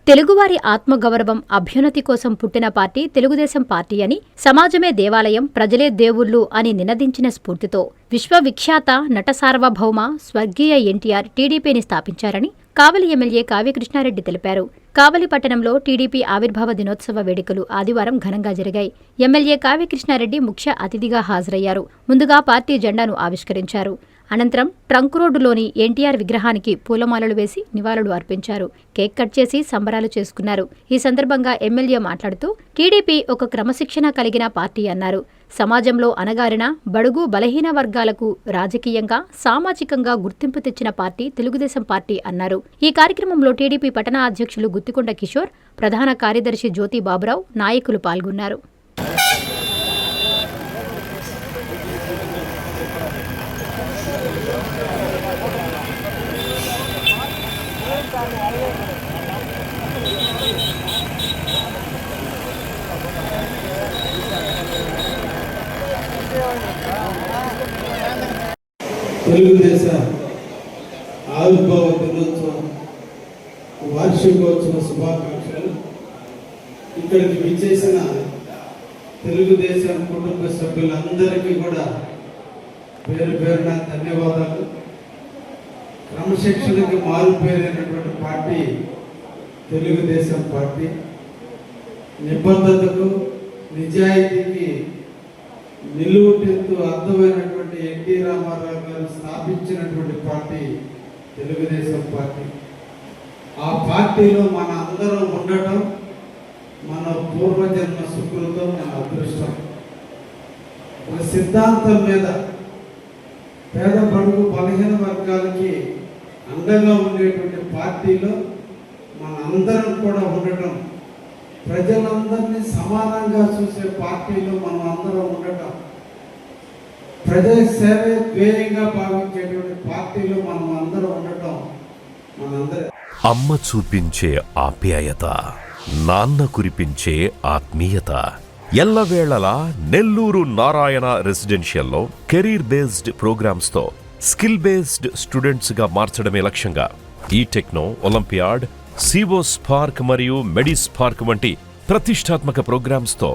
తెలుగువారి ఆత్మగౌరవం, అభ్యున్నతి కోసం పుట్టిన పార్టీ తెలుగుదేశం పార్టీ అని, సమాజమే దేవాలయం, ప్రజలే దేవుళ్లు అని నినదించిన స్ఫూర్తితో విశ్వవిఖ్యాత నట సార్వభౌమ స్వర్గీయ ఎన్టీఆర్ టీడీపీని స్థాపించారని కావలి ఎమ్మెల్యే కావ్యకృష్ణారెడ్డి తెలిపారు. కావలి పట్టణంలో టీడీపీ ఆవిర్భావ దినోత్సవ వేడుకలు ఆదివారం ఘనంగా జరిగాయి. ఎమ్మెల్యే కావ్యకృష్ణారెడ్డి ముఖ్య అతిథిగా హాజరయ్యారు. ముందుగా పార్టీ జెండాను ఆవిష్కరించారు. అనంతరం ట్రంక్ రోడ్డులోని ఎన్టీఆర్ విగ్రహానికి పూలమాలలు వేసి నివాళులు అర్పించారు. కేక్ కట్ చేసి సంబరాలు చేసుకున్నారు. ఈ సందర్భంగా ఎమ్మెల్యే మాట్లాడుతూ టీడీపీ ఒక క్రమశిక్షణ కలిగిన పార్టీ అన్నారు. సమాజంలో అణగారిన బడుగు బలహీన వర్గాలకు రాజకీయంగా, సామాజికంగా గుర్తింపు తెచ్చిన పార్టీ తెలుగుదేశం పార్టీ అన్నారు. ఈ కార్యక్రమంలో టీడీపీ పట్టణ అధ్యక్షులు గుత్తికొండ కిషోర్, ప్రధాన కార్యదర్శి జ్యోతి బాబురావు, నాయకులు పాల్గొన్నారు. తెలుగుదేశ ఆవిర్భావ దినోత్సవం వార్షికోత్సవ శుభాకాంక్షలు. ఇక్కడికి విచ్చేసిన తెలుగుదేశం కుటుంబ సభ్యులందరికీ కూడా పేరు పేరున ధన్యవాదాలు. క్రమశిక్షణకి మారుపేరైనటువంటి పార్టీ తెలుగుదేశం పార్టీ. నిబద్ధతకు, నిజాయితీకి నిలువుటెత్తు అర్థమైనటువంటి ఎన్టీ రామారావు గారు స్థాపించినటువంటి పార్టీ తెలుగుదేశం పార్టీ. ఆ పార్టీలో మన అందరం ఉండటం మన పూర్వజన్మ సుకృతం, మన అదృష్టం. ఒక సిద్ధాంతం మీద పేద బడుగు బలహీన వర్గాలకి అండగా ఉండేటువంటి పార్టీలో మన అందరం కూడా ఉండటం, ప్రజలందరినీ సమానంగా చూసే పార్టీలో మనం అందరం ఉండటం, ప్రజల సేవే ధ్యేయంగా భావించేటువంటి పార్టీలో మనం అందరం ఉండటం మనందరం. అమ్మ చూపించే ఆప్యాయత, నాన్న కురిపించే ఆత్మీయత. ఎల్లవేళలా నెల్లూరు నారాయణ రెసిడెన్షియల్లో కెరీర్ బేస్డ్ ప్రోగ్రామ్స్ తో స్కిల్ బేస్డ్ స్టూడెంట్స్ గా మార్చడమే లక్ష్యంగా ఈ టెక్నో, ఒలింపియాడ్, సివో స్పార్క్ మరియు మెడి స్పార్క్ వంటి ప్రతిష్టాత్మక ప్రోగ్రామ్స్ తో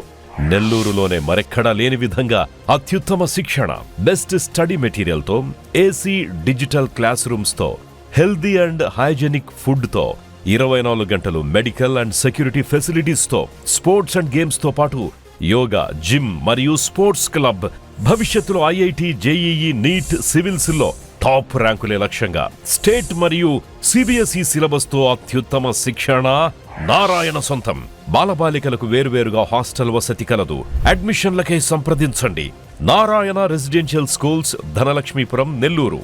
నెల్లూరులోనే మరెక్కడా లేని విధంగా అత్యుత్తమ శిక్షణ, బెస్ట్ స్టడీ మెటీరియల్ తో, ఏసీ డిజిటల్ క్లాస్ రూమ్స్ తో, హెల్దీ అండ్ హైజెనిక్ ఫుడ్ తో, 24 గంటలు మెడికల్ అండ్ సెక్యూరిటీ ఫెసిలిటీస్ తో, స్పోర్ట్స్ అండ్ గేమ్స్ తో పాటు యోగా, జిమ్ మరియు స్పోర్ట్స్ క్లబ్. భవిష్యత్తులో ఐఐటి, జేఈఈ, నీట్, సివిల్స్ లో టాప్ ర్యాంకులే లక్ష్యంగా స్టేట్ మరియు సిబిఎస్ఈ సిలబస్ తో అత్యుత్తమ శిక్షణ నారాయణ సొంతం. బాలబాలికలకు వేర్వేరుగా హాస్టల్ వసతి కలదు. అడ్మిషన్లకై సంప్రదించండి. Narayana residential schools, Dhanalakshmipuram, Nellore.